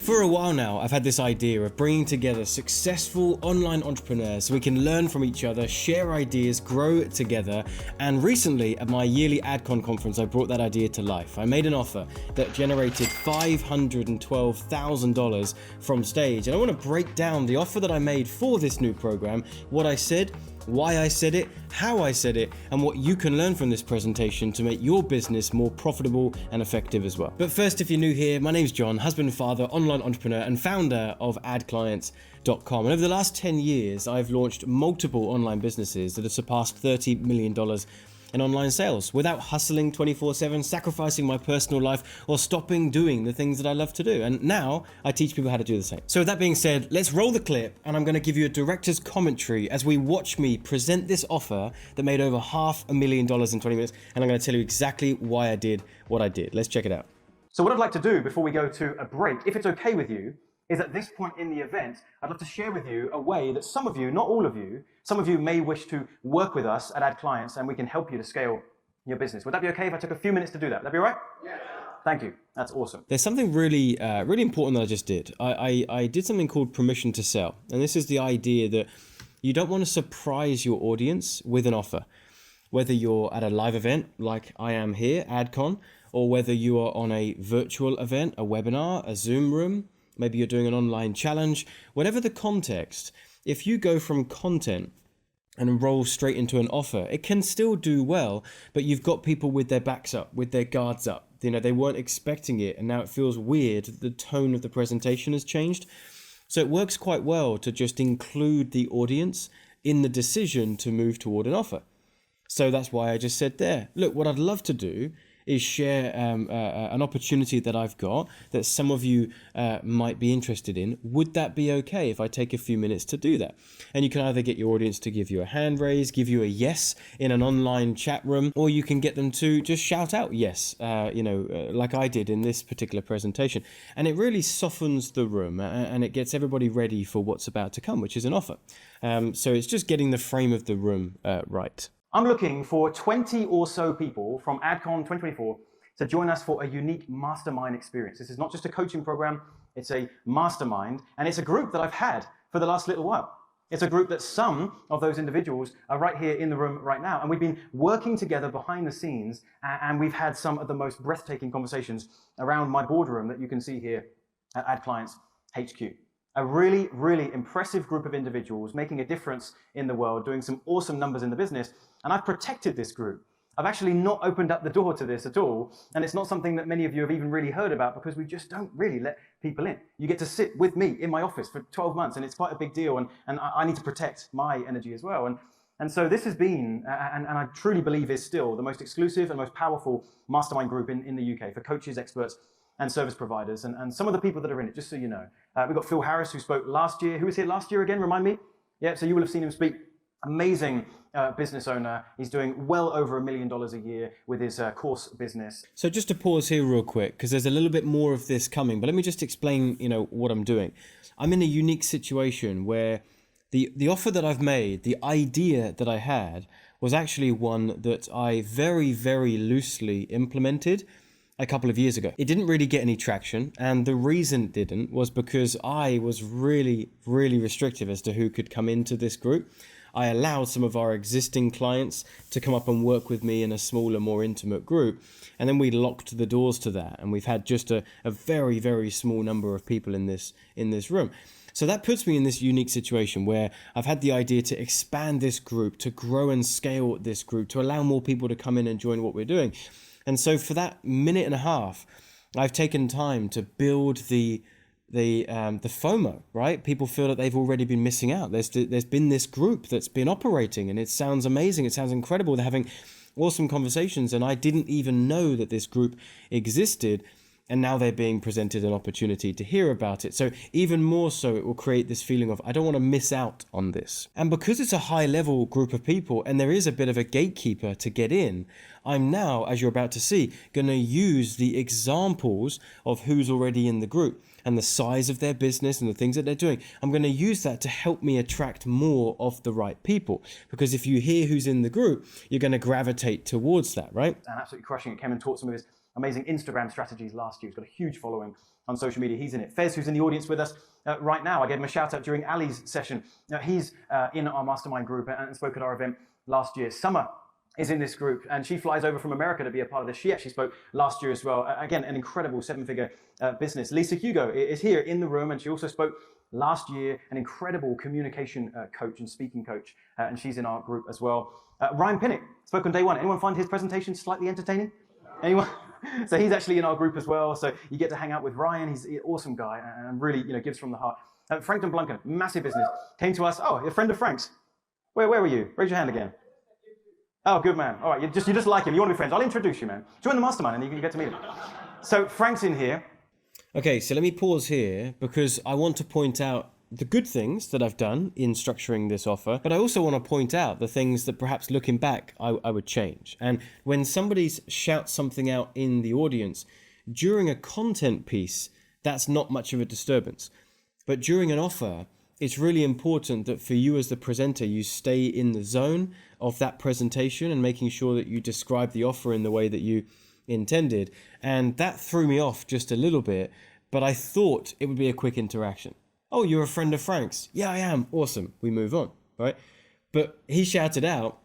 For a while now, I've had this idea of bringing together successful online entrepreneurs so we can learn from each other, share ideas, grow together. And recently at my yearly AdCon conference, I brought that idea to life. I made an offer that generated $512,000 from stage. And I want to break down the offer that I made for this new program, what I said, why I said it, how I said it, and what you can learn from this presentation to make your business more profitable and effective as well. But first, if you're new here, my name's John, husband and father, online entrepreneur, and founder of AdClients.com. And over the last 10 years, I've launched multiple online businesses that have surpassed $30 million in online sales without hustling 24/7, sacrificing my personal life, or stopping doing the things that I love to do. And now I teach people how to do the same. So with that being said, let's roll the clip, and I'm going to give you a director's commentary as we watch me present this offer that made over $500,000 in 20 minutes. And I'm going to tell you exactly why I did what I did. Let's check it out. So what I'd like to do before we go to a break, if it's okay with you, is at this point in the event, I'd love to share with you a way that some of you, not all of you, some of you may wish to work with us at AdClients, and we can help you to scale your business. Would that be okay if I took a few minutes to do that? Would that be all right? Yeah. Thank you. That's awesome. There's something really important that I just did. I did something called permission to sell. And this is the idea that you don't want to surprise your audience with an offer. Whether you're at a live event like I am here, AdCon, or whether you are on a virtual event, a webinar, a Zoom room, maybe you're doing an online challenge, whatever the context, if you go from content and roll straight into an offer, it can still do well, but you've got people with their backs up, with their guards up. You know, they weren't expecting it, and now it feels weird. The tone of the presentation has changed. So it works quite well to just include the audience in the decision to move toward an offer. So that's why I just said there, look, what I'd love to do is share an opportunity that I've got that some of you might be interested in. Would that be okay if I take a few minutes to do that? And you can either get your audience to give you a hand raise, give you a yes in an online chat room, or you can get them to just shout out yes, like I did in this particular presentation. And it really softens the room and it gets everybody ready for what's about to come, which is an offer. So it's just getting the frame of the room right. I'm looking for 20 or so people from AdCon 2024 to join us for a unique mastermind experience. This is not just a coaching program, it's a mastermind, and it's a group that I've had for the last little while. It's a group that some of those individuals are right here in the room right now, and we've been working together behind the scenes, and we've had some of the most breathtaking conversations around my boardroom that you can see here at AdClients HQ. A really, really impressive group of individuals making a difference in the world, doing some awesome numbers in the business. And I've protected this group. I've actually not opened up the door to this at all. And it's not something that many of you have even really heard about because we just don't really let people in. You get to sit with me in my office for 12 months and it's quite a big deal. And I need to protect my energy as well. And so this has been, and I truly believe is still, the most exclusive and most powerful mastermind group in the UK for coaches, experts, and service providers, and some of the people that are in it, just so you know. We've got Phil Harris, who spoke last year. Who was here last year again? Remind me? Yeah, so you will have seen him speak. Amazing business owner. He's doing well over $1 million a year with his course business. So just to pause here real quick, because there's a little bit more of this coming, but let me just explain, what I'm doing. I'm in a unique situation where the offer that I've made, the idea that I had, was actually one that I very, very loosely implemented a couple of years ago. It didn't really get any traction, and the reason it didn't was because I was really, really restrictive as to who could come into this group. I allowed some of our existing clients to come up and work with me in a smaller, more intimate group, and then we locked the doors to that, and we've had just a very, very small number of people in this room. So that puts me in this unique situation where I've had the idea to expand this group, to grow and scale this group, to allow more people to come in and join what we're doing. And so for that minute and a half, I've taken time to build the FOMO, right? People feel that they've already been missing out. There's been this group that's been operating, and it sounds amazing. It sounds incredible. They're having awesome conversations, and I didn't even know that this group existed. And now they're being presented an opportunity to hear about it. So even more so, it will create this feeling of, I don't want to miss out on this. And because it's a high level group of people and there is a bit of a gatekeeper to get in, I'm now, as you're about to see, going to use the examples of who's already in the group and the size of their business and the things that they're doing. I'm going to use that to help me attract more of the right people. Because if you hear who's in the group, you're going to gravitate towards that, right? And absolutely crushing it. Came and taught some of his amazing Instagram strategies last year. He's got a huge following on social media. He's in it. Fez, who's in the audience with us right now, I gave him a shout out during Ali's session. He's in our mastermind group and spoke at our event last year. Summer is in this group, and she flies over from America to be a part of this. She actually spoke last year as well. Again, an incredible 7-figure business. Lisa Hugo is here in the room, and she also spoke last year, an incredible communication coach and speaking coach, and she's in our group as well. Ryan Pinnock spoke on day one. Anyone find his presentation slightly entertaining? Anyone? So he's actually in our group as well. So you get to hang out with Ryan. He's an awesome guy and really, gives from the heart. Frankton Blanken, massive business, came to us. Oh, a friend of Frank's. Where were you? Raise your hand again. Oh, good man. All right, you just like him. You want to be friends. I'll introduce you, man. Join the mastermind and you get to meet him. So Frank's in here. Okay, so let me pause here because I want to point out the good things that I've done in structuring this offer, but I also want to point out the things that perhaps looking back, I would change. And when somebody shouts something out in the audience, during a content piece, that's not much of a disturbance. But during an offer, it's really important that for you as the presenter, you stay in the zone of that presentation and making sure that you describe the offer in the way that you intended. And that threw me off just a little bit, but I thought it would be a quick interaction. Oh, you're a friend of Frank's. Yeah, I am. Awesome. We move on, right? But he shouted out,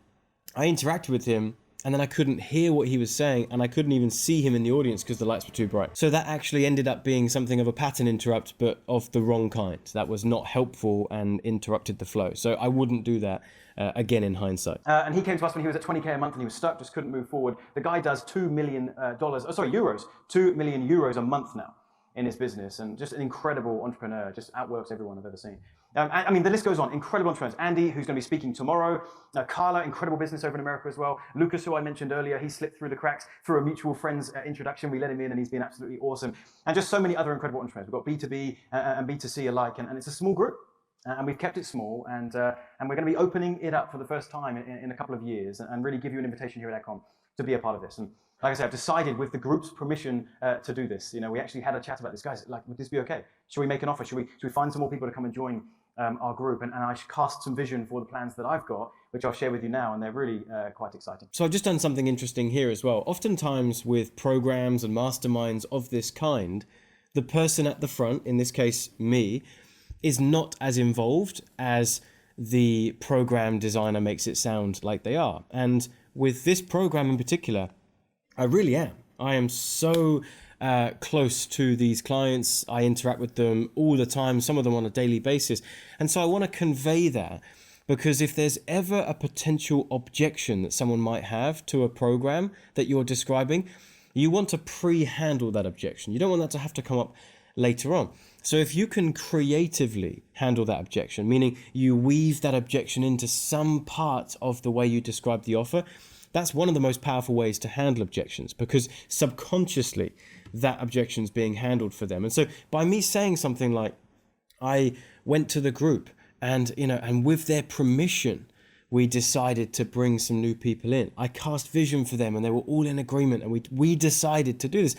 I interacted with him, and then I couldn't hear what he was saying, and I couldn't even see him in the audience because the lights were too bright. So that actually ended up being something of a pattern interrupt, but of the wrong kind. That was not helpful and interrupted the flow. So I wouldn't do that again in hindsight. And he came to us when he was at 20K a month and he was stuck, just couldn't move forward. The guy does euros, 2 million euros a month now in his business, and just an incredible entrepreneur, just outworks everyone I've ever seen. I mean, the list goes on. Incredible entrepreneurs. Andy, who's going to be speaking tomorrow. Carla, incredible business over in America as well. Lucas, who I mentioned earlier, he slipped through the cracks through a mutual friend's introduction. We let him in and he's been absolutely awesome. And just so many other incredible entrepreneurs. We've got B2B and B2C alike, and it's a small group. And we've kept it small, and we're going to be opening it up for the first time in a couple of years, and really give you an invitation here at AdClients to be a part of this. And like I said, I've decided with the group's permission to do this. We actually had a chat about this. Guys, would this be okay? Should we make an offer? Should we find some more people to come and join our group? And I cast some vision for the plans that I've got, which I'll share with you now, and they're really quite exciting. So I've just done something interesting here as well. Oftentimes with programs and masterminds of this kind, the person at the front, in this case me, is not as involved as the program designer makes it sound like they are. And with this program in particular, I really am. I am so close to these clients. I interact with them all the time, some of them on a daily basis. And so I want to convey that, because if there's ever a potential objection that someone might have to a program that you're describing, you want to pre-handle that objection. You don't want that to have to come up later on. So if you can creatively handle that objection, meaning you weave that objection into some part of the way you describe the offer, that's one of the most powerful ways to handle objections, because subconsciously that objection is being handled for them. And so by me saying something like, I went to the group and, and with their permission, we decided to bring some new people in. I cast vision for them and they were all in agreement, and we decided to do this.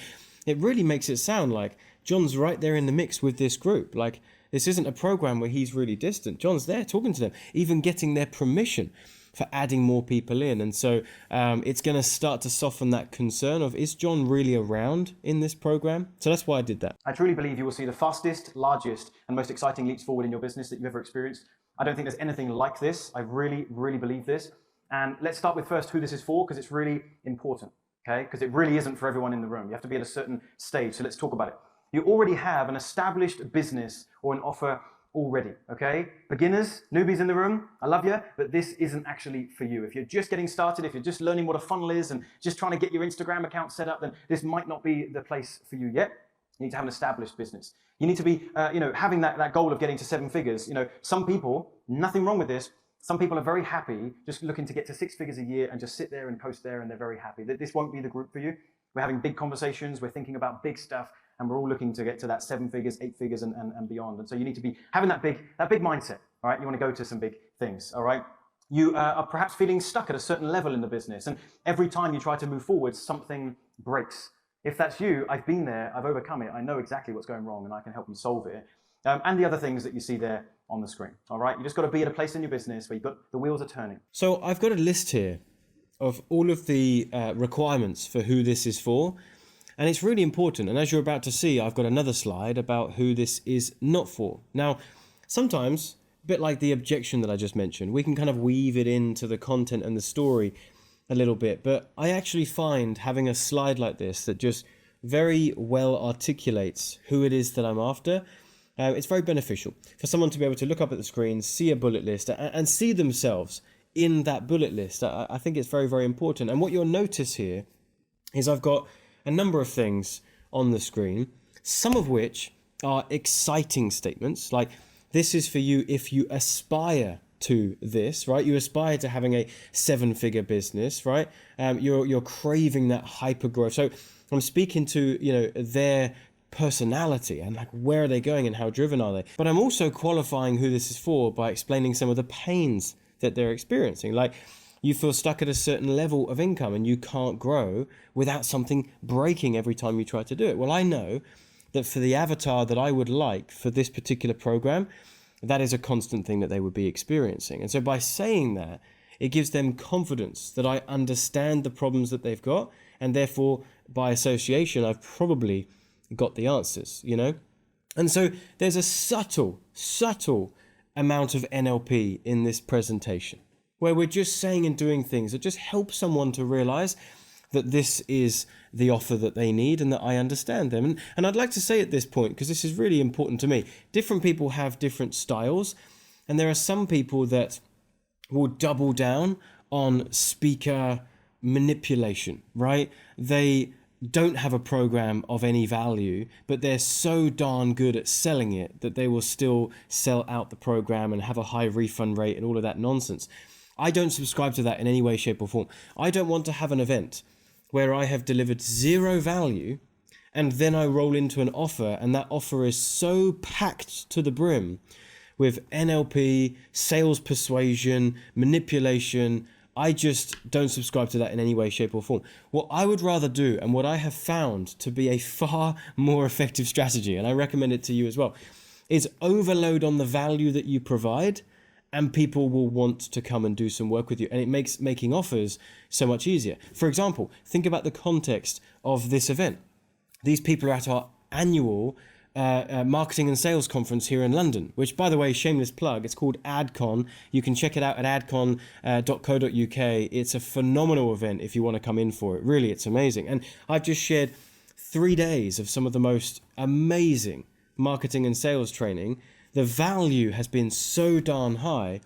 It really makes it sound like John's right there in the mix with this group. Like, this isn't a program where he's really distant. John's there talking to them, even getting their permission for adding more people in. And so it's going to start to soften that concern of, is John really around in this program? So that's why I did that. I truly believe you will see the fastest, largest, and most exciting leaps forward in your business that you've ever experienced. I don't think there's anything like this. I really, really believe this. And let's start with first who this is for, because it's really important, okay? Because it really isn't for everyone in the room. You have to be at a certain stage. So let's talk about it. You already have an established business or an offer already, okay? Beginners, newbies in the room, I love you, but this isn't actually for you. If you're just getting started, if you're just learning what a funnel is and just trying to get your Instagram account set up, then this might not be the place for you yet. You need to have an established business. You need to be, having that goal of getting to 7 figures. Some people, nothing wrong with this, some people are very happy just looking to get to 6 figures a year and just sit there and coast there, and they're very happy. This won't be the group for you. We're having big conversations, we're thinking about big stuff, and we're all looking to get to that 7 figures, 8 figures, and beyond. And so you need to be having that big mindset, all right? You want to go to some big things, all right? You are perhaps feeling stuck at a certain level in the business, and every time you try to move forward, something breaks. If that's you, I've been there, I've overcome it, I know exactly what's going wrong, and I can help you solve it. And the other things that you see there on the screen, all right? You just got to be at a place in your business where the wheels are turning. So I've got a list here of all of the requirements for who this is for. And it's really important. And as you're about to see, I've got another slide about who this is not for. Now, sometimes, a bit like the objection that I just mentioned, we can kind of weave it into the content and the story a little bit. But I actually find having a slide like this that just very well articulates who it is that I'm after. It's very beneficial for someone to be able to look up at the screen, see a bullet list, and see themselves in that bullet list. I think it's very, very important. And what you'll notice here is I've got a number of things on the screen, some of which are exciting statements, like this is for you if you aspire to this, right? You aspire to having a 7-figure business, right? You're craving that hyper growth. So I'm speaking to, their personality and like where are they going and how driven are they. But I'm also qualifying who this is for by explaining some of the pains that they're experiencing. Like, you feel stuck at a certain level of income and you can't grow without something breaking every time you try to do it. Well, I know that for the avatar that I would like for this particular program, that is a constant thing that they would be experiencing. And so by saying that, it gives them confidence that I understand the problems that they've got, and therefore by association, I've probably got the answers, And so there's a subtle amount of NLP in this presentation, where we're just saying and doing things that just help someone to realize that this is the offer that they need and that I understand them. And I'd like to say at this point, because this is really important to me, different people have different styles, and there are some people that will double down on speaker manipulation, right? They don't have a program of any value, but they're so darn good at selling it that they will still sell out the program and have a high refund rate and all of that nonsense. I don't subscribe to that in any way, shape or form. I don't want to have an event where I have delivered zero value and then I roll into an offer and that offer is so packed to the brim with NLP, sales persuasion, manipulation. I just don't subscribe to that in any way, shape or form. What I would rather do, and what I have found to be a far more effective strategy, and I recommend it to you as well, is overload on the value that you provide, and people will want to come and do some work with you. And it makes making offers so much easier. For example, think about the context of this event. These people are at our annual marketing and sales conference here in London, which, by the way, shameless plug, it's called AdCon. You can check it out at adcon.co.uk. It's a phenomenal event if you want to come in for it. Really, it's amazing. And I've just shared 3 days of some of the most amazing marketing and sales training. The value has been so darn high.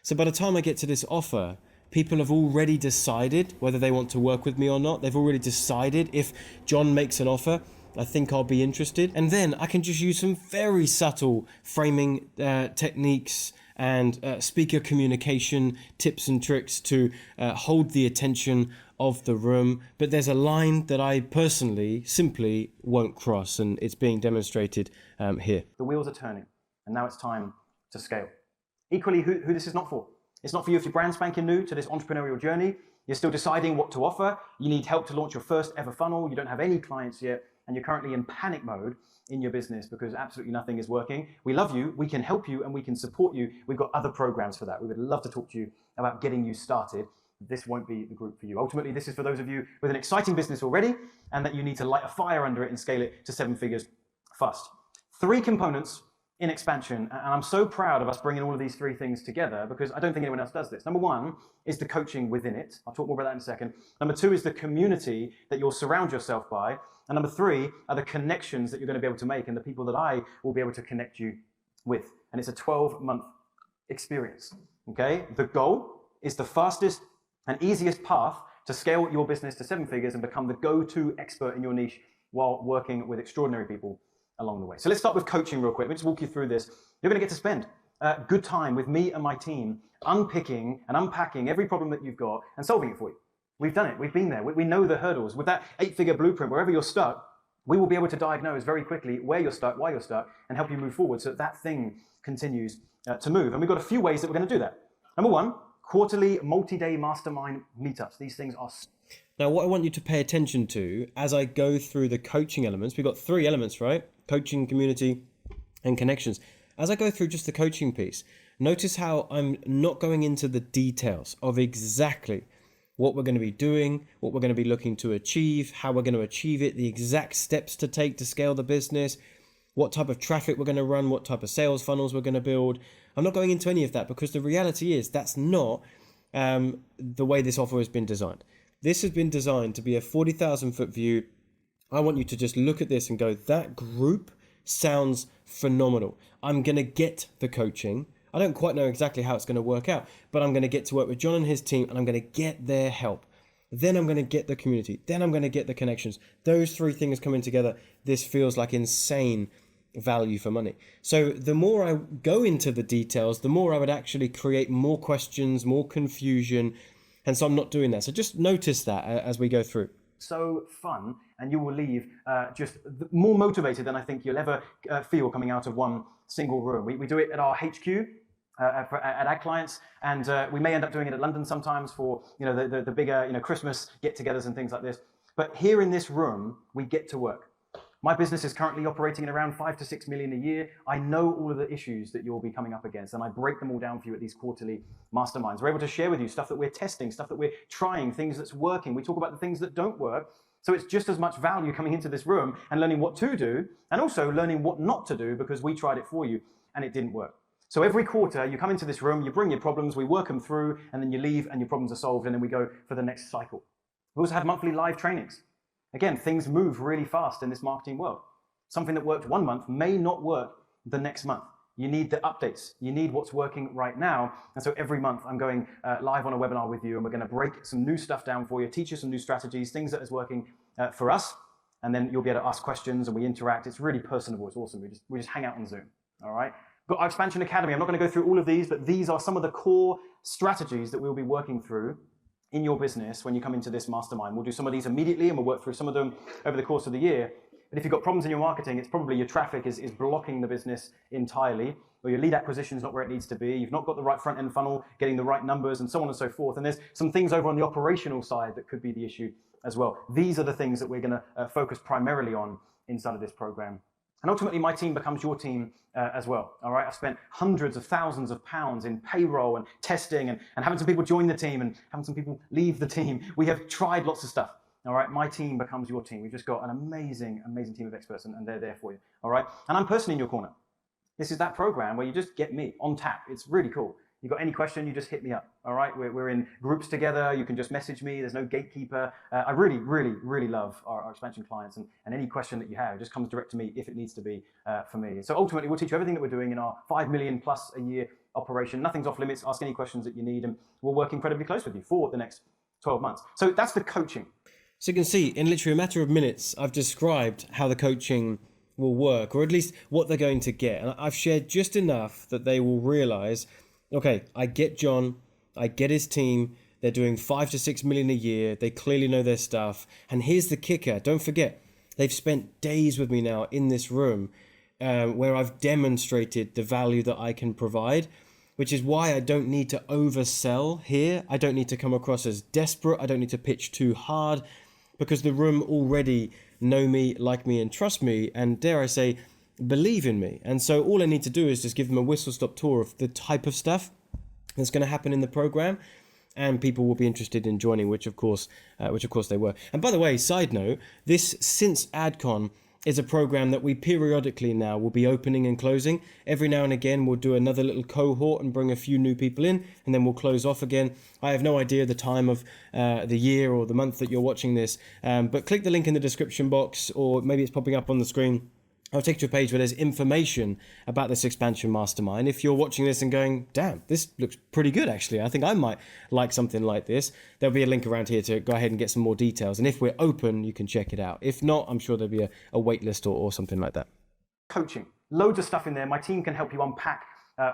So by the time I get to this offer, people have already decided whether they want to work with me or not. They've already decided if John makes an offer, I think I'll be interested. And then I can just use some very subtle framing techniques and speaker communication tips and tricks to hold the attention of the room. But there's a line that I personally simply won't cross, and it's being demonstrated here. The wheels are turning, and now it's time to scale. Equally, who this is not for. It's not for you if you're brand spanking new to this entrepreneurial journey. You're still deciding what to offer. You need help to launch your first ever funnel. You don't have any clients yet, and you're currently in panic mode in your business because absolutely nothing is working. We love you, we can help you, and we can support you. We've got other programs for that. We would love to talk to you about getting you started. This won't be the group for you. Ultimately, this is for those of you with an exciting business already and that you need to light a fire under it and scale it to 7 figures fast. 3 components in expansion, and I'm so proud of us bringing all of these 3 things together because I don't think anyone else does this. Number 1 is the coaching within it. I'll talk more about that in a second. Number 2 is the community that you'll surround yourself by. And number 3 are the connections that you're going to be able to make and the people that I will be able to connect you with. And it's a 12-month experience, okay? The goal is the fastest and easiest path to scale your business to 7 figures and become the go-to expert in your niche while working with extraordinary people along the way. So let's start with coaching real quick. Let me just walk you through this. You're going to get to spend good time with me and my team unpicking and unpacking every problem that you've got and solving it for you. We've done it. We've been there. We know the hurdles. With that 8-figure blueprint, wherever you're stuck, we will be able to diagnose very quickly where you're stuck, why you're stuck, and help you move forward so that thing continues to move. And we've got a few ways that we're going to do that. Number 1, quarterly multi-day mastermind meetups. These things are... Now, what I want you to pay attention to as I go through the coaching elements, we've got 3 elements, right? Coaching, community, and connections. As I go through just the coaching piece, notice how I'm not going into the details of exactly what we're going to be doing, what we're going to be looking to achieve, how we're going to achieve it, the exact steps to take to scale the business, what type of traffic we're going to run, what type of sales funnels we're going to build. I'm not going into any of that because the reality is that's not the way this offer has been designed. This has been designed to be a 40,000 foot view. I want you to just look at this and go, that group sounds phenomenal. I'm going to get the coaching. I don't quite know exactly how it's going to work out, but I'm going to get to work with John and his team and I'm going to get their help. Then I'm going to get the community. Then I'm going to get the connections. Those three things coming together, this feels like insane value for money. So the more I go into the details, the more I would actually create more questions, more confusion. And so I'm not doing that. So just notice that as we go through. So fun, and you will leave just more motivated than I think you'll ever feel coming out of one single room. We do it at our HQ at AdClients, and we may end up doing it at London sometimes for the bigger Christmas get-togethers and things like this. But here in this room, we get to work. My business is currently operating at around 5 to 6 million a year. I know all of the issues that you'll be coming up against, and I break them all down for you at these quarterly masterminds. We're able to share with you stuff that we're testing, stuff that we're trying, things that's working. We talk about the things that don't work. So it's just as much value coming into this room and learning what to do, and also learning what not to do because we tried it for you and it didn't work. So every quarter you come into this room, you bring your problems, we work them through, and then you leave and your problems are solved, and then we go for the next cycle. We also have monthly live trainings. Again, things move really fast in this marketing world. Something that worked one month may not work the next month. You need the updates. You need what's working right now. And so every month I'm going live on a webinar with you, and we're going to break some new stuff down for you, teach you some new strategies, things that is working for us. And then you'll be able to ask questions and we interact. It's really personable. It's awesome. We just hang out on Zoom. All right. Got our Expansion Academy. I'm not going to go through all of these, but these are some of the core strategies that we'll be working through in your business when you come into this mastermind. We'll do some of these immediately and we'll work through some of them over the course of the year. But if you've got problems in your marketing, it's probably your traffic is blocking the business entirely, or your lead acquisition is not where it needs to be. You've not got the right front end funnel, getting the right numbers, and so on and so forth. And there's some things over on the operational side that could be the issue as well. These are the things that we're going to focus primarily on inside of this program. And ultimately, my team becomes your team as well. All right, I've spent hundreds of thousands of pounds in payroll and testing and having some people join the team and having some people leave the team. We have tried lots of stuff. All right, my team becomes your team. We've just got an amazing, amazing team of experts, and they're there for you. All right, and I'm personally in your corner. This is that program where you just get me on tap. It's really cool. You got any question, you just hit me up. All right, we're in groups together. You can just message me. There's no gatekeeper. I really, really, really love our expansion clients, and any question that you have just comes direct to me if it needs to be for me. So ultimately, we'll teach you everything that we're doing in our 5 million plus a year operation. Nothing's off limits. Ask any questions that you need, and we'll work incredibly close with you for the next 12 months. So that's the coaching. So you can see in literally a matter of minutes, I've described how the coaching will work, or at least what they're going to get. And I've shared just enough that they will realize, okay, I get John, I get his team. They're doing 5 to 6 million a year. They clearly know their stuff. And here's the kicker. Don't forget, they've spent days with me now in this room where I've demonstrated the value that I can provide, which is why I don't need to oversell here. I don't need to come across as desperate. I don't need to pitch too hard, because the room already know me, like me, and trust me, and dare I say, believe in me. And so all I need to do is just give them a whistle-stop tour of the type of stuff that's going to happen in the program, and people will be interested in joining, which of course they were. And by the way, side note, this Since AdCon is a program that we periodically now will be opening and closing. Every now and again, we'll do another little cohort and bring a few new people in, and then we'll close off again. I have no idea the time of the year or the month that you're watching this, but click the link in the description box, or maybe it's popping up on the screen. I'll take you to a page where there's information about this expansion mastermind. If you're watching this and going, damn, this looks pretty good actually, I think I might like something like this, there'll be a link around here to go ahead and get some more details. And if we're open, you can check it out. If not, I'm sure there'll be a wait list or something like that. Coaching, loads of stuff in there. My team can help you unpack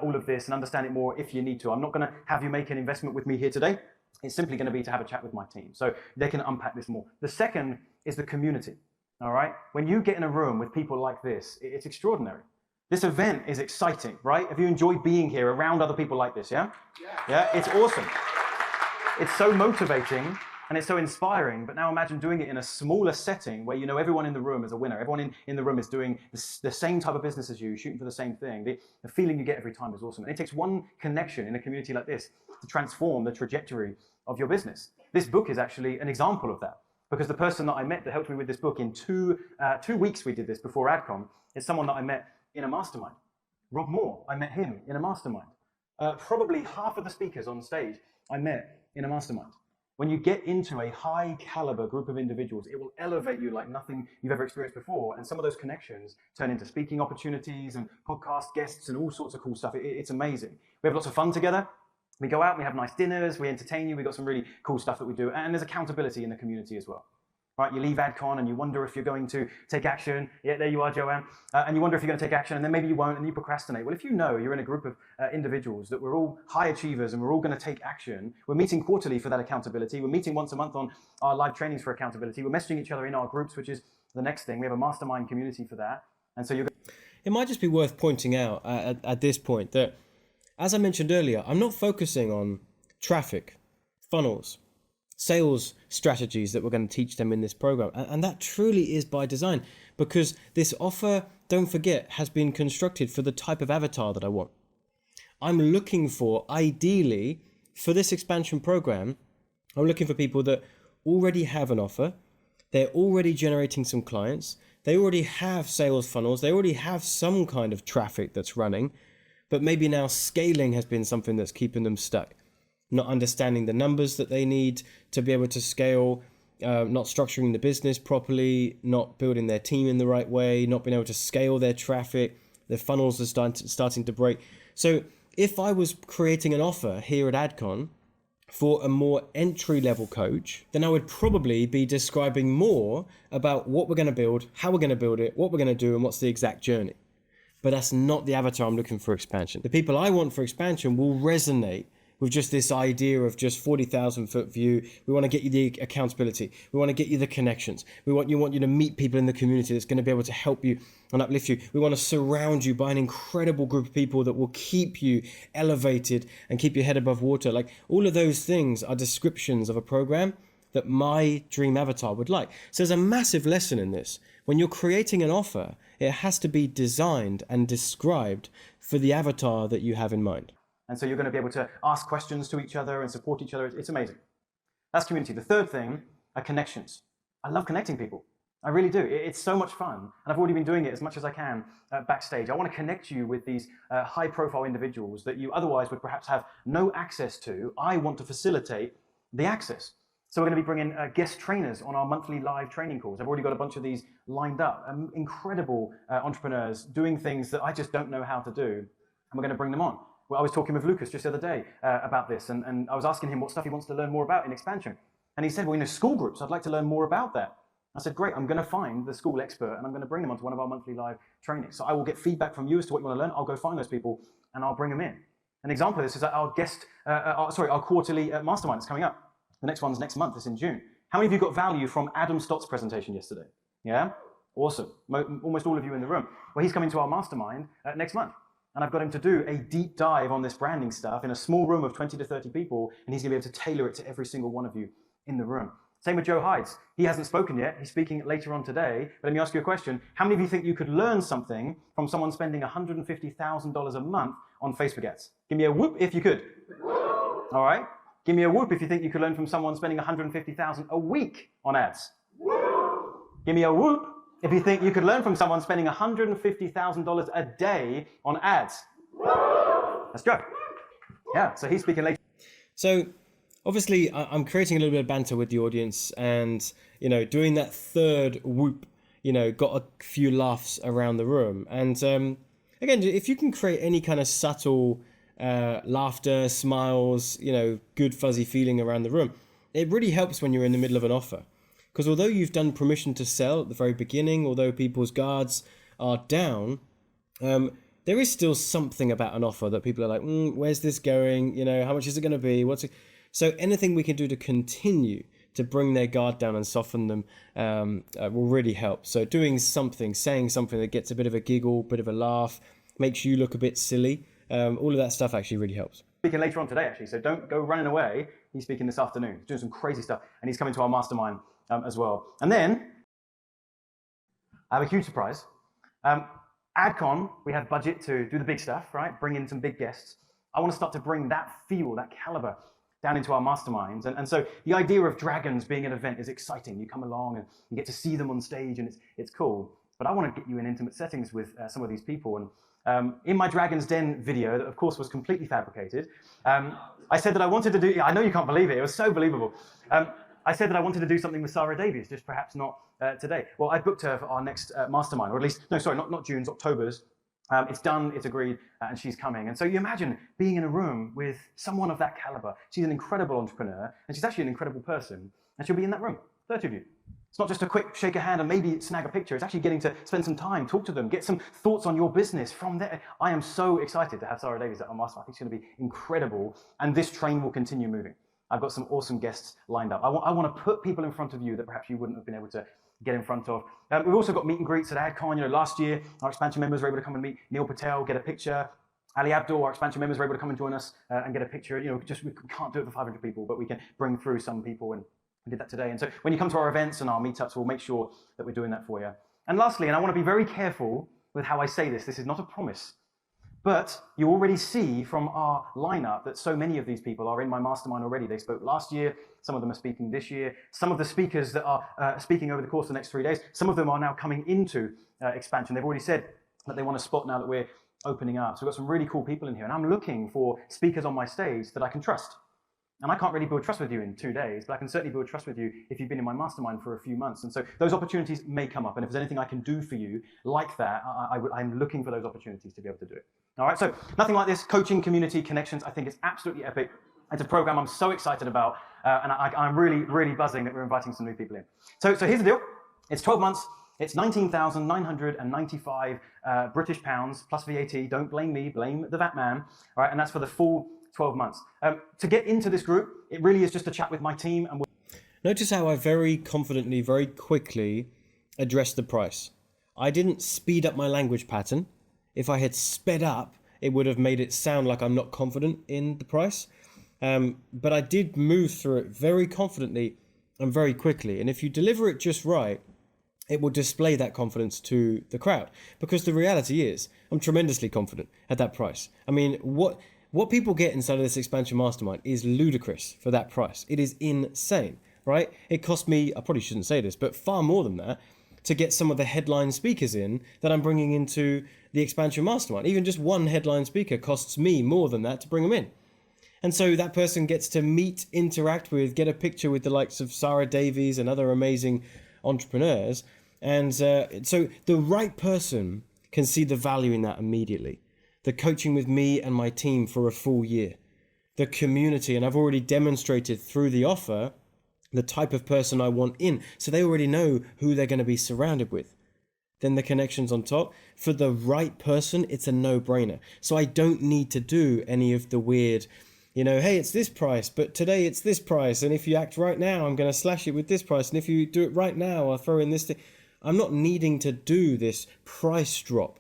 all of this and understand it more if you need to. I'm not going to have you make an investment with me here today. It's simply going to be to have a chat with my team, so they can unpack this more. The second is the community. All right. When you get in a room with people like this, it's extraordinary. This event is exciting, right? Have you enjoyed being here around other people like this? Yeah? Yeah, it's awesome. It's so motivating and it's so inspiring. But now imagine doing it in a smaller setting where you know everyone in the room is a winner. Everyone in the room is doing the same type of business as you, shooting for the same thing. The feeling you get every time is awesome. And it takes one connection in a community like this to transform the trajectory of your business. This book is actually an example of that, because the person that I met that helped me with this book in 2 weeks, we did this before AdCon, is someone that I met in a mastermind. Rob Moore, I met him in a mastermind. Probably half of the speakers on stage I met in a mastermind. When you get into a high caliber group of individuals, it will elevate you like nothing you've ever experienced before. And some of those connections turn into speaking opportunities and podcast guests and all sorts of cool stuff. It's amazing. We have lots of fun together. We go out, we have nice dinners, we entertain you. We've got some really cool stuff that we do. And there's accountability in the community as well. Right, you leave AdCon and you wonder if you're going to take action. Yeah, there you are, Joanne. And you wonder if you're going to take action, and then maybe you won't, and you procrastinate. Well, if you know you're in a group of individuals that we're all high achievers and we're all going to take action, we're meeting quarterly for that accountability. We're meeting once a month on our live trainings for accountability. We're messaging each other in our groups, which is the next thing. We have a mastermind community for that. And so it might just be worth pointing out at this point that, as I mentioned earlier, I'm not focusing on traffic, funnels, sales strategies that we're going to teach them in this program. And that truly is by design, because this offer, don't forget, has been constructed for the type of avatar that I want. I'm looking for, ideally, for this expansion program, I'm looking for people that already have an offer, they're already generating some clients, they already have sales funnels, they already have some kind of traffic that's running, but maybe now scaling has been something that's keeping them stuck. Not understanding the numbers that they need to be able to scale, not structuring the business properly, not building their team in the right way, not being able to scale their traffic, their funnels are starting to break. So if I was creating an offer here at AdCon for a more entry-level coach, then I would probably be describing more about what we're going to build, how we're going to build it, what we're going to do, and what's the exact journey. But that's not the avatar I'm looking for expansion. The people I want for expansion will resonate with just this idea of just 40,000 foot view. We want to get you the accountability. We want to get you the connections. We want you to meet people in the community that's going to be able to help you and uplift you. We want to surround you by an incredible group of people that will keep you elevated and keep your head above water. Like, all of those things are descriptions of a program that my dream avatar would like. So there's a massive lesson in this. When you're creating an offer, it has to be designed and described for the avatar that you have in mind. And so you're going to be able to ask questions to each other and support each other. It's amazing. That's community. The third thing are connections. I love connecting people. I really do. It's so much fun. And I've already been doing it as much as I can backstage. I want to connect you with these high-profile individuals that you otherwise would perhaps have no access to. I want to facilitate the access. So we're going to be bringing guest trainers on our monthly live training calls. I've already got a bunch of these lined up. Incredible entrepreneurs doing things that I just don't know how to do. And we're going to bring them on. Well, I was talking with Lucas just the other day about this, and I was asking him what stuff he wants to learn more about in expansion. And he said, well, school groups, I'd like to learn more about that. I said, great, I'm going to find the school expert, and I'm going to bring them onto one of our monthly live trainings. So I will get feedback from you as to what you want to learn. I'll go find those people, and I'll bring them in. An example of this is our our quarterly mastermind that's coming up. The next one's next month. It's in June. How many of you got value from Adam Stott's presentation yesterday? Yeah? Awesome. Almost all of you in the room. Well, he's coming to our mastermind next month. And I've got him to do a deep dive on this branding stuff in a small room of 20 to 30 people, and he's going to be able to tailor it to every single one of you in the room. Same with Joe Hides. He hasn't spoken yet. He's speaking later on today. But let me ask you a question. How many of you think you could learn something from someone spending $150,000 a month on Facebook ads? Give me a whoop if you could. All right. Give me a whoop if you think you could learn from someone spending $150,000 a week on ads. Give me a whoop if you think you could learn from someone spending $150,000 a day on ads. Let's go. Yeah, so he's speaking later. So obviously I'm creating a little bit of banter with the audience, and, doing that third whoop, got a few laughs around the room. And again, if you can create any kind of subtle laughter, smiles, good fuzzy feeling around the room, it really helps when you're in the middle of an offer. Because although you've done permission to sell at the very beginning, although people's guards are down, there is still something about an offer that people are like, where's this going? How much is it going to be? So anything we can do to continue to bring their guard down and soften them will really help. So doing something, saying something that gets a bit of a giggle, bit of a laugh, makes you look a bit silly. All of that stuff actually really helps. Speaking later on today, actually, so don't go running away. He's speaking this afternoon. He's doing some crazy stuff, and he's coming to our mastermind as well. And then I have a huge surprise. AdCon, we have budget to do the big stuff, right? Bring in some big guests. I want to start to bring that feel, that caliber down into our masterminds. And so the idea of dragons being an event is exciting. You come along and you get to see them on stage, and it's cool. But I want to get you in intimate settings with some of these people. And in my Dragon's Den video, that of course was completely fabricated, I said that I wanted to do, I know you can't believe it, it was so believable. I said that I wanted to do something with Sarah Davies, just perhaps not today. Well, I booked her for our next mastermind, or at least, no, sorry, not June's, October's. It's done, it's agreed, and she's coming. And so you imagine being in a room with someone of that caliber. She's an incredible entrepreneur, and she's actually an incredible person, and she'll be in that room, 30 of you. It's not just a quick shake a hand and maybe snag a picture. It's actually getting to spend some time, talk to them, get some thoughts on your business from there. I am so excited to have Sarah Davies at our mastermind. I think it's going to be incredible, and this train will continue moving. I've got some awesome guests lined up. I want to put people in front of you that perhaps you wouldn't have been able to get in front of. We've also got meet and greets at AdClients. Last year, our expansion members were able to come and meet Neil Patel, get a picture. Ali Abdul, our expansion members, were able to come and join us and get a picture. We can't do it for 500 people, but we can bring through some people, and we did that today. And so when you come to our events and our meetups, we'll make sure that we're doing that for you. And lastly, and I want to be very careful with how I say this is not a promise, but you already see from our lineup that so many of these people are in my mastermind already. They spoke last year. Some of them are speaking this year. Some of the speakers that are speaking over the course of the next 3 days, some of them are now coming into expansion. They've already said that they want a spot now that we're opening up. So we've got some really cool people in here. And I'm looking for speakers on my stage that I can trust. And I can't really build trust with you in 2 days, but I can certainly build trust with you if you've been in my mastermind for a few months. And so those opportunities may come up. And if there's anything I can do for you like that, I'm looking for those opportunities to be able to do it. All right, so nothing like this. Coaching, community, connections. I think it's absolutely epic. It's a program I'm so excited about. And I'm really, really buzzing that we're inviting some new people in. So here's the deal. It's 12 months. It's 19,995 British pounds plus VAT. Don't blame me, blame the VAT man. All right, and that's for the full 12 months. To get into this group, it really is just a chat with my team. And notice how I very confidently, very quickly addressed the price. I didn't speed up my language pattern. If I had sped up, it would have made it sound like I'm not confident in the price. But I did move through it very confidently and very quickly. And if you deliver it just right, it will display that confidence to the crowd. Because the reality is, I'm tremendously confident at that price. I mean, what people get inside of this expansion mastermind is ludicrous for that price. It is insane, right? It cost me, I probably shouldn't say this, but far more than that to get some of the headline speakers in that I'm bringing into the expansion mastermind. Even just one headline speaker costs me more than that to bring them in. And so that person gets to meet, interact with, get a picture with the likes of Sarah Davies and other amazing entrepreneurs. And so the right person can see the value in that immediately. The coaching with me and my team for a full year. The community, and I've already demonstrated through the offer the type of person I want in. So they already know who they're going to be surrounded with. Then the connections on top. For the right person, it's a no-brainer. So I don't need to do any of the weird, hey, it's this price, but today it's this price. And if you act right now, I'm going to slash it with this price. And if you do it right now, I'll throw in this thing. I'm not needing to do this price drop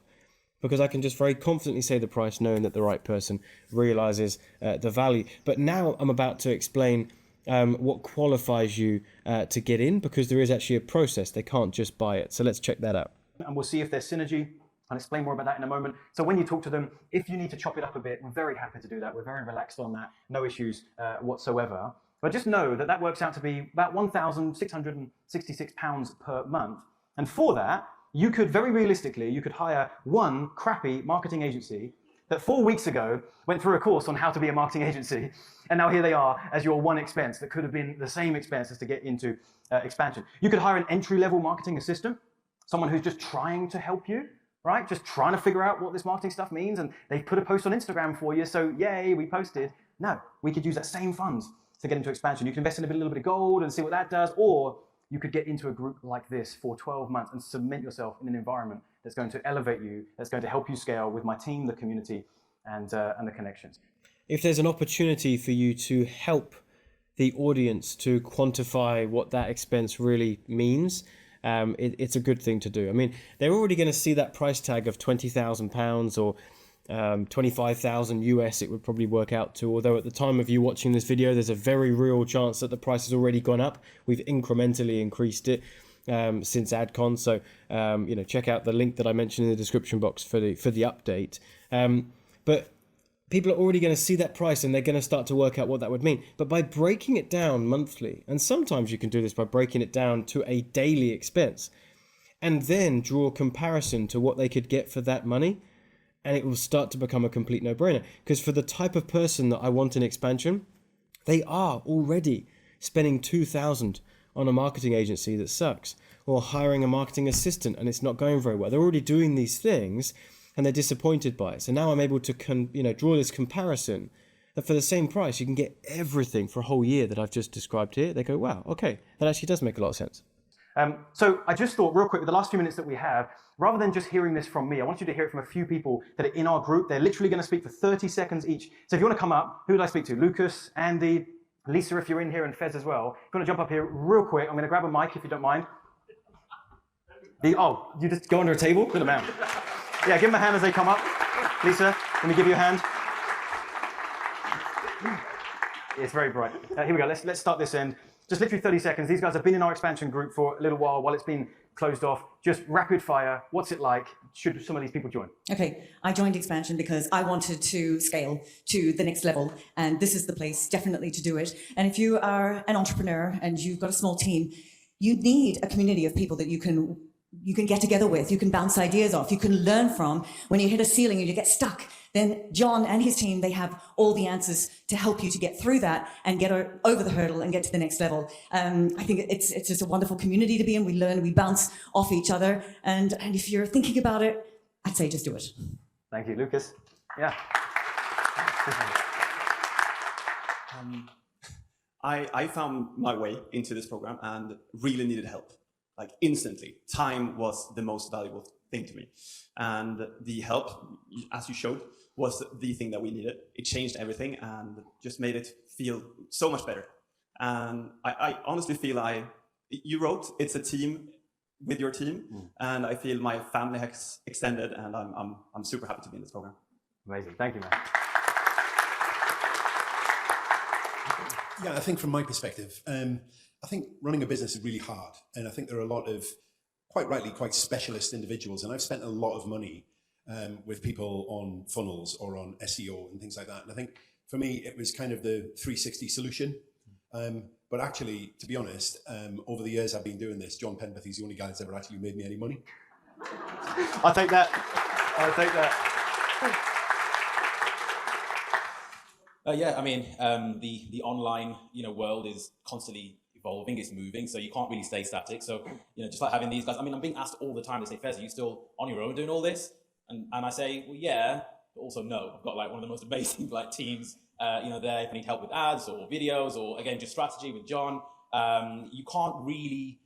because I can just very confidently say the price knowing that the right person realizes the value. But now I'm about to explain what qualifies you to get in, because there is actually a process. They can't just buy it. So let's check that out. And we'll see if there's synergy. I'll explain more about that in a moment. So when you talk to them, if you need to chop it up a bit, we're very happy to do that. We're very relaxed on that. No issues whatsoever. But just know that works out to be about £1,666 per month. And for that, you could very realistically, you could hire one crappy marketing agency that 4 weeks ago went through a course on how to be a marketing agency. And now here they are as your one expense that could have been the same expense as to get into expansion. You could hire an entry-level marketing assistant, someone who's just trying to help you, right? Just trying to figure out what this marketing stuff means. And they've put a post on Instagram for you. So yay, we posted. No, we could use that same funds to get into expansion. You can invest in a little bit of gold and see what that does. Or you could get into a group like this for 12 months and cement yourself in an environment that's going to elevate you, that's going to help you scale with my team, the community, and the connections. If there's an opportunity for you to help the audience to quantify what that expense really means, it's a good thing to do. I mean, they're already going to see that price tag of £20,000 or 25,000 US it would probably work out to, although at the time of you watching this video there's a very real chance that the price has already gone up. We've incrementally increased it since AdCon, so check out the link that I mentioned in the description box for the update. But people are already going to see that price and they're going to start to work out what that would mean. But by breaking it down monthly, and sometimes you can do this by breaking it down to a daily expense, and then draw a comparison to what they could get for that money, and it will start to become a complete no-brainer. Because for the type of person that I want in expansion, they are already spending $2,000 on a marketing agency that sucks, or hiring a marketing assistant and it's not going very well. They're already doing these things and they're disappointed by it. So now I'm able to draw this comparison that for the same price, you can get everything for a whole year that I've just described here. They go, wow, okay, that actually does make a lot of sense. So I just thought real quick, with the last few minutes that we have, rather than just hearing this from me, I want you to hear it from a few people that are in our group. They're literally going to speak for 30 seconds each. So if you want to come up, who would I speak to? Lucas, Andy, Lisa, if you're in here, and Fez as well. If you want to jump up here real quick, I'm going to grab a mic if you don't mind. You just go under a table? Good man. Yeah, give them a hand as they come up. Lisa, let me give you a hand. It's very bright. Here we go. Let's start this end. Just literally 30 seconds. These guys have been in our expansion group for a little while it's been closed off. Just rapid fire. What's it like? Should some of these people join? Okay, I joined expansion because I wanted to scale to the next level, and this is the place definitely to do it. And if you are an entrepreneur and you've got a small team, you need a community of people that you can get together with, you can bounce ideas off, you can learn from. When you hit a ceiling and you get stuck, then John and his team, they have all the answers to help you to get through that and get over the hurdle and get to the next level. I think it's just a wonderful community to be in. We learn, we bounce off each other. And if you're thinking about it, I'd say just do it. Thank you, Lucas. Yeah. I found my way into this program and really needed help. Like instantly, time was the most valuable thing to me. And the help, as you showed, was the thing that we needed. It changed everything and just made it feel so much better. And I honestly feel you wrote, it's a team with your team. And I feel my family has extended and I'm super happy to be in this program. Amazing, thank you, man. Yeah, I think from my perspective, I think running a business is really hard. And I think there are a lot of, quite rightly, quite specialist individuals. And I've spent a lot of money with people on funnels or on SEO and things like that. And I think for me, it was kind of the 360 solution. But actually, to be honest, over the years I've been doing this, John Penberthy is the only guy that's ever actually made me any money. I'll take that. I'll take that. Yeah, I mean, the online world is constantly evolving, it's moving, so you can't really stay static. So just like having these guys, I mean, I'm being asked all the time, they say, Fez, are you still on your own doing all this? And I say, well, yeah, but also no. I've got like one of the most amazing teams there if I need help with ads or videos or again just strategy with John. You can't really,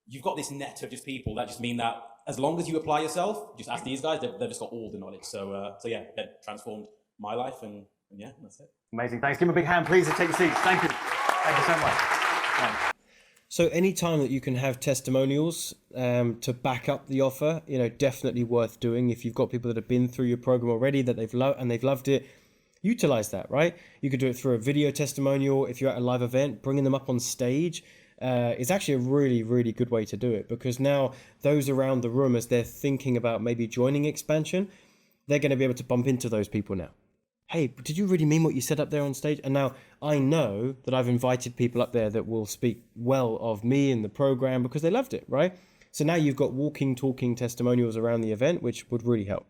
you've got this net of just people that just mean that as long as you apply yourself, just ask these guys, they've just got all the knowledge. So yeah, that transformed my life and yeah, that's it. Amazing, thanks. Give them a big hand, please, and take your seats. Thank you. Thank you so much. Thanks. So any time that you can have testimonials to back up the offer, definitely worth doing. If you've got people that have been through your program already that they've loved it, utilize that, right? You could do it through a video testimonial. If you're at a live event, bringing them up on stage is actually a really, really good way to do it, because now those around the room, as they're thinking about maybe joining expansion, they're going to be able to bump into those people now. Hey, did you really mean what you said up there on stage? And now I know that I've invited people up there that will speak well of me and the program because they loved it, right? So now you've got walking, talking testimonials around the event, which would really help.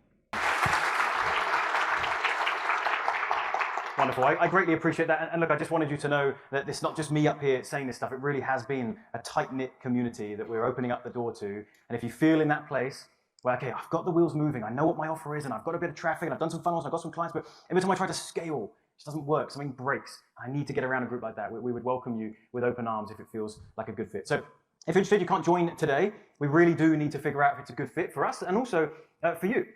Wonderful. I greatly appreciate that. And look, I just wanted you to know that it's not just me up here saying this stuff. It really has been a tight-knit community that we're opening up the door to. And if you feel in that place, well, okay, I've got the wheels moving, I know what my offer is, and I've got a bit of traffic, and I've done some funnels, I've got some clients, but every time I try to scale, it just doesn't work, something breaks. I need to get around a group like that. We would welcome you with open arms if it feels like a good fit. So if you're interested, you can't join today. We really do need to figure out if it's a good fit for us and also for you.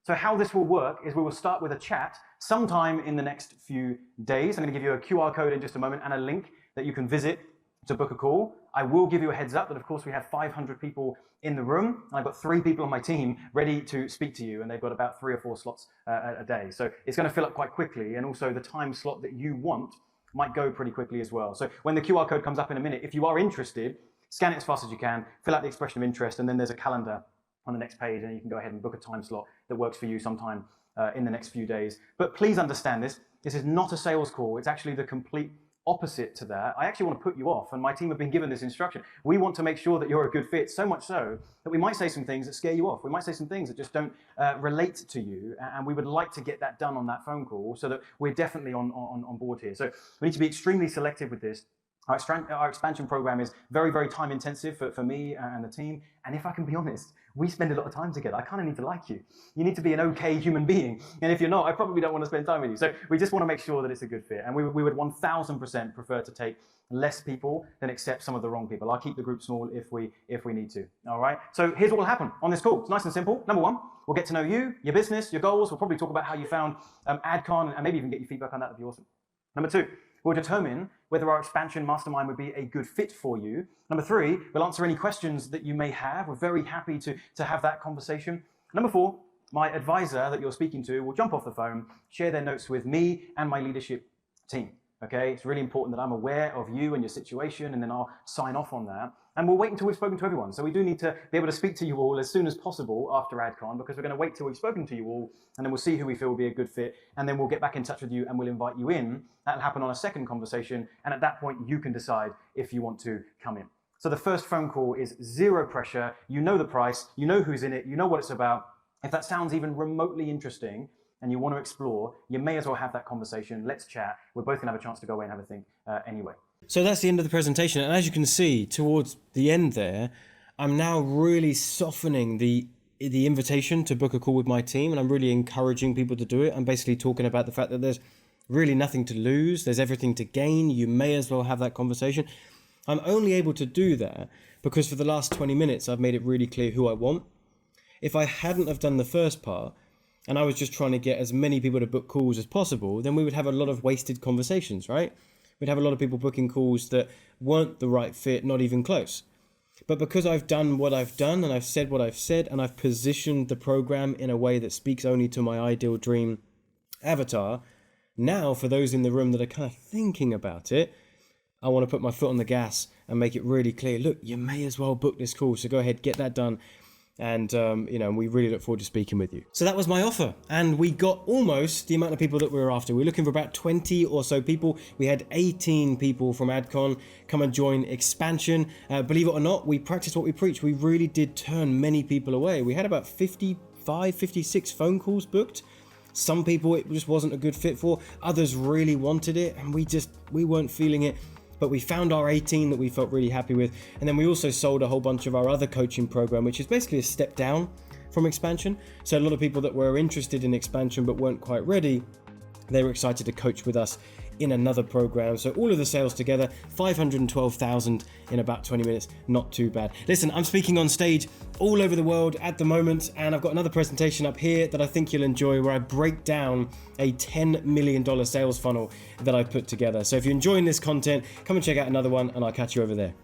So how this will work is we will start with a chat sometime in the next few days. I'm going to give you a QR code in just a moment and a link that you can visit to book a call. I will give you a heads up that, of course, we have 500 people in the room. And I've got 3 people on my team ready to speak to you, and they've got about 3 or 4 slots a day. So it's going to fill up quite quickly, and also the time slot that you want might go pretty quickly as well. So when the QR code comes up in a minute, if you are interested, scan it as fast as you can, fill out the expression of interest, and then there's a calendar on the next page, and you can go ahead and book a time slot that works for you sometime in the next few days. But please understand this. This is not a sales call. It's actually the complete opposite to that. I actually want to put you off, and my team have been given this instruction. We want to make sure that you're a good fit, so much so that we might say some things that scare you off. We might say some things that just don't relate to you, and we would like to get that done on that phone call so that we're definitely on board here. So we need to be extremely selective with this. Our expansion program is very, very time intensive for me and the team. And if I can be honest, we spend a lot of time together. I kind of need to like you. You need to be an okay human being. And if you're not, I probably don't want to spend time with you. So we just want to make sure that it's a good fit. And we would 1000% prefer to take less people than accept some of the wrong people. I'll keep the group small if we need to. All right. So here's what will happen on this call. It's nice and simple. Number one, we'll get to know you, your business, your goals. We'll probably talk about how you found AdCon and maybe even get your feedback on that. That'd be awesome. Number two, we'll determine whether our expansion mastermind would be a good fit for you. Number three, we'll answer any questions that you may have. We're very happy to have that conversation. Number four, my advisor that you're speaking to will jump off the phone, share their notes with me and my leadership team. Okay, it's really important that I'm aware of you and your situation, and then I'll sign off on that. And we'll wait until we've spoken to everyone. So we do need to be able to speak to you all as soon as possible after AdCon, because we're going to wait till we've spoken to you all, and then we'll see who we feel will be a good fit, and then we'll get back in touch with you and we'll invite you in. That'll happen on a second conversation, and at that point you can decide if you want to come in. So the first phone call is zero pressure. You know the price, you know who's in it, you know what it's about. If that sounds even remotely interesting, and you want to explore, you may as well have that conversation. Let's chat. We're both going to have a chance to go away and have a think anyway. So that's the end of the presentation. And as you can see, towards the end there, I'm now really softening the invitation to book a call with my team, and I'm really encouraging people to do it. I'm basically talking about the fact that there's really nothing to lose. There's everything to gain. You may as well have that conversation. I'm only able to do that because for the last 20 minutes, I've made it really clear who I want. If I hadn't have done the first part, and I was just trying to get as many people to book calls as possible, then we would have a lot of wasted conversations, right? We'd have a lot of people booking calls that weren't the right fit, not even close. But because I've done what I've done, and I've said what I've said, and I've positioned the program in a way that speaks only to my ideal dream avatar, now for those in the room that are kind of thinking about it, I want to put my foot on the gas and make it really clear, look, you may as well book this call, so go ahead, get that done. And, we really look forward to speaking with you. So that was my offer. And we got almost the amount of people that we were after. We were looking for about 20 or so people. We had 18 people from AdCon come and join Expansion. Believe it or not, we practiced what we preach. We really did turn many people away. We had about 55, 56 phone calls booked. Some people it just wasn't a good fit for. Others really wanted it, and we weren't feeling it. But we found our 18 that we felt really happy with. And then we also sold a whole bunch of our other coaching program, which is basically a step down from Expansion. So a lot of people that were interested in Expansion but weren't quite ready, they were excited to coach with us in another program. So all of the sales together, 512,000 in about 20 minutes. Not too bad. Listen, I'm speaking on stage all over the world at the moment, and I've got another presentation up here that I think you'll enjoy, where I break down a $10 million sales funnel that I put together. So if you're enjoying this content, come and check out another one, and I'll catch you over there.